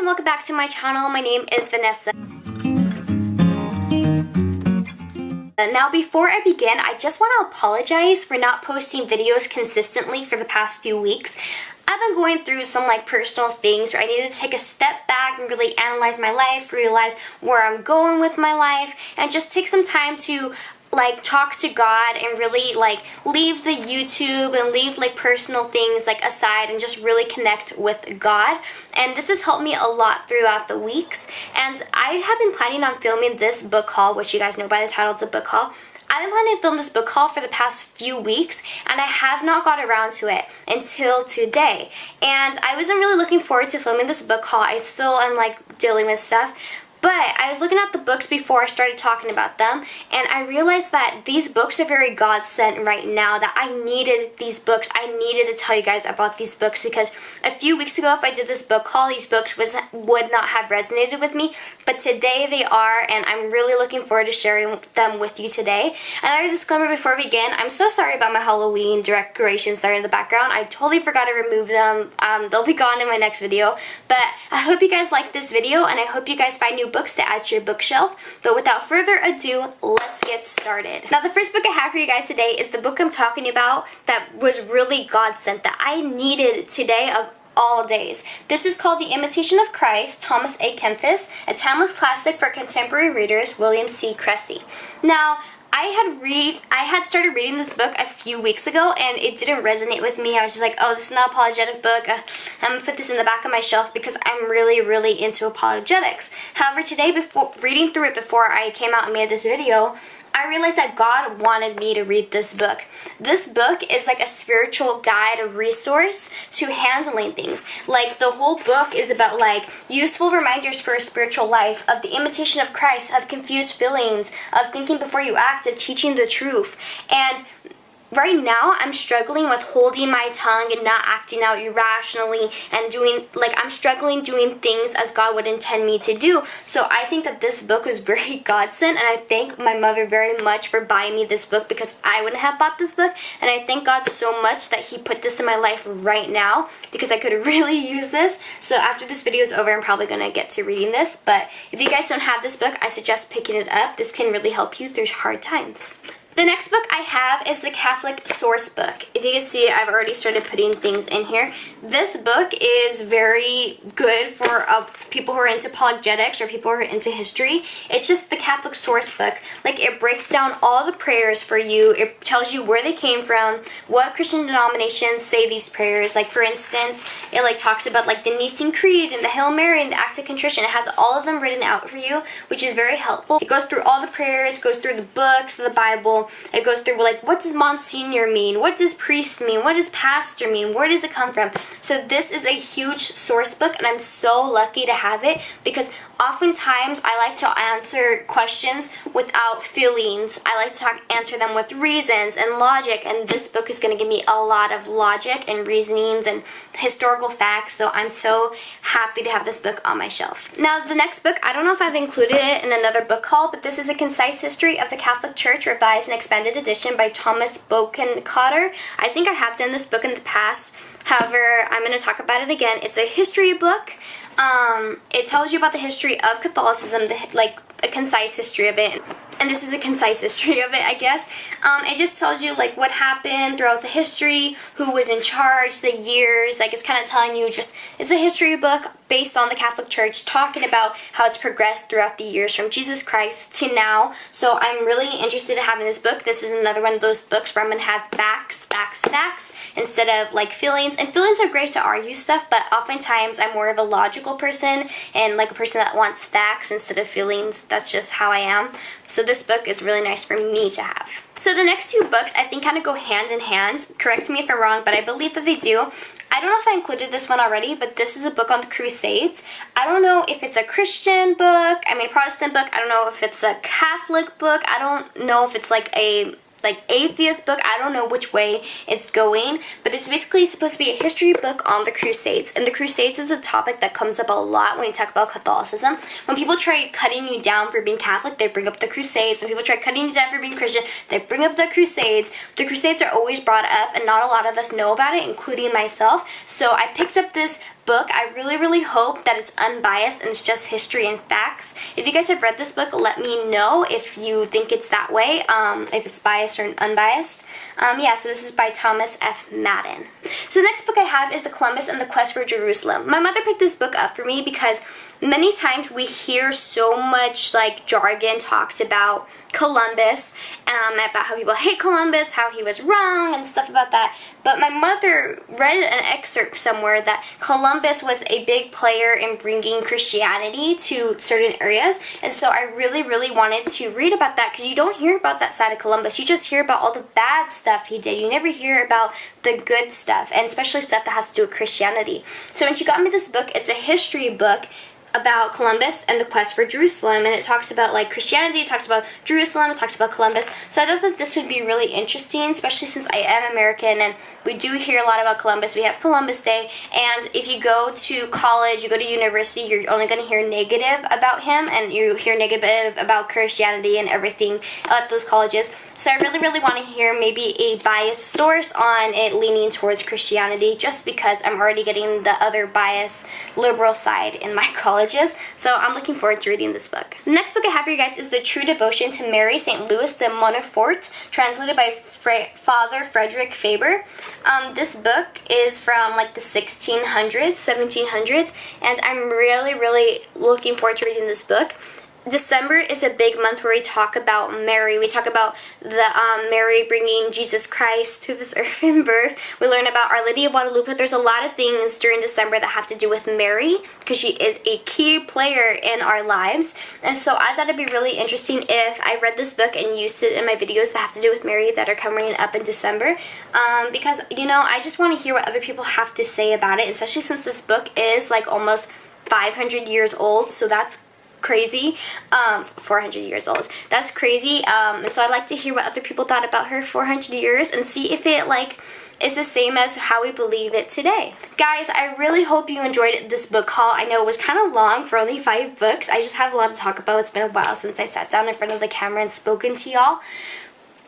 and welcome back to my channel. My name is Vanessa. Now before I begin, I just want to apologize for not posting videos consistently for the past few weeks. I've been going through some personal things where I needed to take a step back and really analyze my life, realize where I'm going with my life, and just take some time to talk to God and really leave the YouTube and leave personal things aside and just really connect with God. And this has helped me a lot throughout the weeks. And I have been planning on filming this book haul, which you guys know by the title, it's a book haul. I've been planning to film this book haul for the past few weeks, and I have not got around to it until today. And I wasn't really looking forward to filming this book haul. I still am dealing with stuff. But I was looking at the books before I started talking about them, and I realized that these books are very God-sent right now, that I needed these books. I needed to tell you guys about these books because a few weeks ago, if I did this book haul, these books would not have resonated with me. But today they are, and I'm really looking forward to sharing them with you today. Another disclaimer before we begin, I'm so sorry about my Halloween decorations that are in the background. I totally forgot to remove them. They'll be gone in my next video. But I hope you guys like this video, and I hope you guys find new books to add to your bookshelf. But without further ado, let's get started. Now the first book I have for you guys today is the book I'm talking about that was really God-sent, that I needed today of all days. This is called The Imitation of Christ, Thomas A. Kempis, a timeless classic for contemporary readers, William C. Cressy. Now, I had started reading this book a few weeks ago, and it didn't resonate with me. I was just like, oh, this is not an apologetic book. I'm going to put this in the back of my shelf because I'm really, really into apologetics. However, today, before reading through it before I came out and made this video, I realized that God wanted me to read this book. This book is a spiritual guide, a resource to handling things. The whole book is about useful reminders for a spiritual life, of the imitation of Christ, of confused feelings, of thinking before you act, of teaching the truth. And right now, I'm struggling with holding my tongue and not acting out irrationally and doing, I'm struggling doing things as God would intend me to do. So I think that this book was very God-sent, and I thank my mother very much for buying me this book because I wouldn't have bought this book. And I thank God so much that He put this in my life right now because I could really use this. So after this video is over, I'm probably going to get to reading this. But if you guys don't have this book, I suggest picking it up. This can really help you through hard times. The next book I have is the Catholic Source Book. If you can see, I've already started putting things in here. This book is very good for people who are into apologetics or people who are into history. It's just the Catholic Source Book. It breaks down all the prayers for you. It tells you where they came from, what Christian denominations say these prayers. For instance, it talks about the Nicene Creed and the Hail Mary and the Act of Contrition. It has all of them written out for you, which is very helpful. It goes through all the prayers, goes through the books, the Bible. It goes through what does Monsignor mean? What does priest mean? What does pastor mean? Where does it come from? So this is a huge source book, and I'm so lucky to have it because oftentimes I like to answer questions without feelings. I like to answer them with reasons and logic, and this book is going to give me a lot of logic and reasonings and historical facts, so I'm so happy to have this book on my shelf. Now the next book, I don't know if I've included it in another book haul, but this is A Concise History of the Catholic Church, revised and expanded edition by Thomas Bokenkotter. I think I have done this book in the past. However, I'm going to talk about it again. It's a history book. It tells you about the history of Catholicism, a concise history of it. And this is a concise history of it, I guess. It just tells you what happened throughout the history, who was in charge, the years. It's kind of telling you it's a history book based on the Catholic Church, talking about how it's progressed throughout the years from Jesus Christ to now. So I'm really interested in having this book. This is another one of those books where I'm going to have facts instead of feelings. And feelings are great to argue stuff, but oftentimes I'm more of a logical person and a person that wants facts instead of feelings. That's just how I am. So this book is really nice for me to have. So the next two books I think kind of go hand in hand. Correct me if I'm wrong, but I believe that they do. I don't know if I included this one already, but this is a book on the Crusades. I don't know if it's a Christian book, Protestant book. I don't know if it's a Catholic book. I don't know if it's a atheist book. I don't know which way it's going, but it's basically supposed to be a history book on the Crusades. And the Crusades is a topic that comes up a lot when you talk about Catholicism. When people try cutting you down for being Catholic, they bring up the Crusades. When people try cutting you down for being Christian, they bring up the Crusades. The Crusades are always brought up, and not a lot of us know about it, including myself. So I picked up this book. I really hope that it's unbiased and it's just history and facts. If you guys have read this book, let me know if you think it's that way, if it's biased or unbiased. Yeah, so this is by Thomas F. Madden. So the next book I have is The Columbus and the Quest for Jerusalem. My mother picked this book up for me because many times we hear so much like jargon talked about Columbus, about how people hate Columbus, how he was wrong and stuff about that. But my mother read an excerpt somewhere that Columbus was a big player in bringing Christianity to certain areas. And so I really wanted to read about that, because you don't hear about that side of Columbus. You just hear about all the bad stuff he did. You never hear about the good stuff, and especially stuff that has to do with Christianity. So when she got me this book, it's a history book about Columbus and the quest for Jerusalem, and it talks about like Christianity, it talks about Jerusalem, it talks about Columbus. So I thought that this would be really interesting, especially since I am American and we do hear a lot about Columbus. We have Columbus Day, and if you go to college, you go to university, you're only going to hear negative about him, and you hear negative about Christianity and everything at those colleges. So I really want to hear maybe a biased source on it leaning towards Christianity, just because I'm already getting the other biased liberal side in my colleges. So I'm looking forward to reading this book. The next book I have for you guys is The True Devotion to Mary St. Louis de Montfort, translated by Father Frederick Faber. This book is from like the 1600s, 1700s, and I'm really looking forward to reading this book. December is a big month where we talk about Mary. We talk about the Mary bringing Jesus Christ to this earth in birth. We learn about Our Lady of Guadalupe. There's a lot of things during December that have to do with Mary, because she is a key player in our lives. And so I thought it'd be really interesting if I read this book and used it in my videos that have to do with Mary that are coming up in December. Because, you know, I just want to hear what other people have to say about it, especially since this book is like almost 500 years old. So that's crazy. 400 years old. That's crazy. And so I'd like to hear what other people thought about her 400 years and see if it like is the same as how we believe it today. Guys, I really hope you enjoyed this book haul. I know it was kind of long for only 5 books. I just have a lot to talk about. It's been a while since I sat down in front of the camera and spoken to y'all.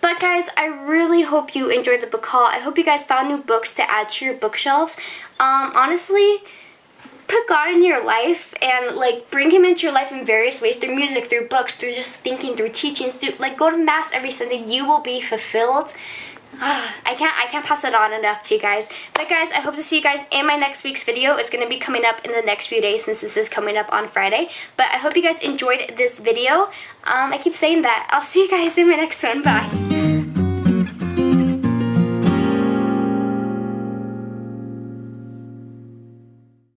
But guys, I really hope you enjoyed the book haul. I hope you guys found new books to add to your bookshelves. Honestly, put God in your life and like bring him into your life in various ways, through music, through books, through just thinking, through teachings, through like go to mass every Sunday. You will be fulfilled. I can't pass it on enough to you guys. But guys, I hope to see you guys in my next week's video. It's going to be coming up in the next few days since this is coming up on Friday. But I hope you guys enjoyed this video. I keep saying that. I'll see you guys in my next one. Bye.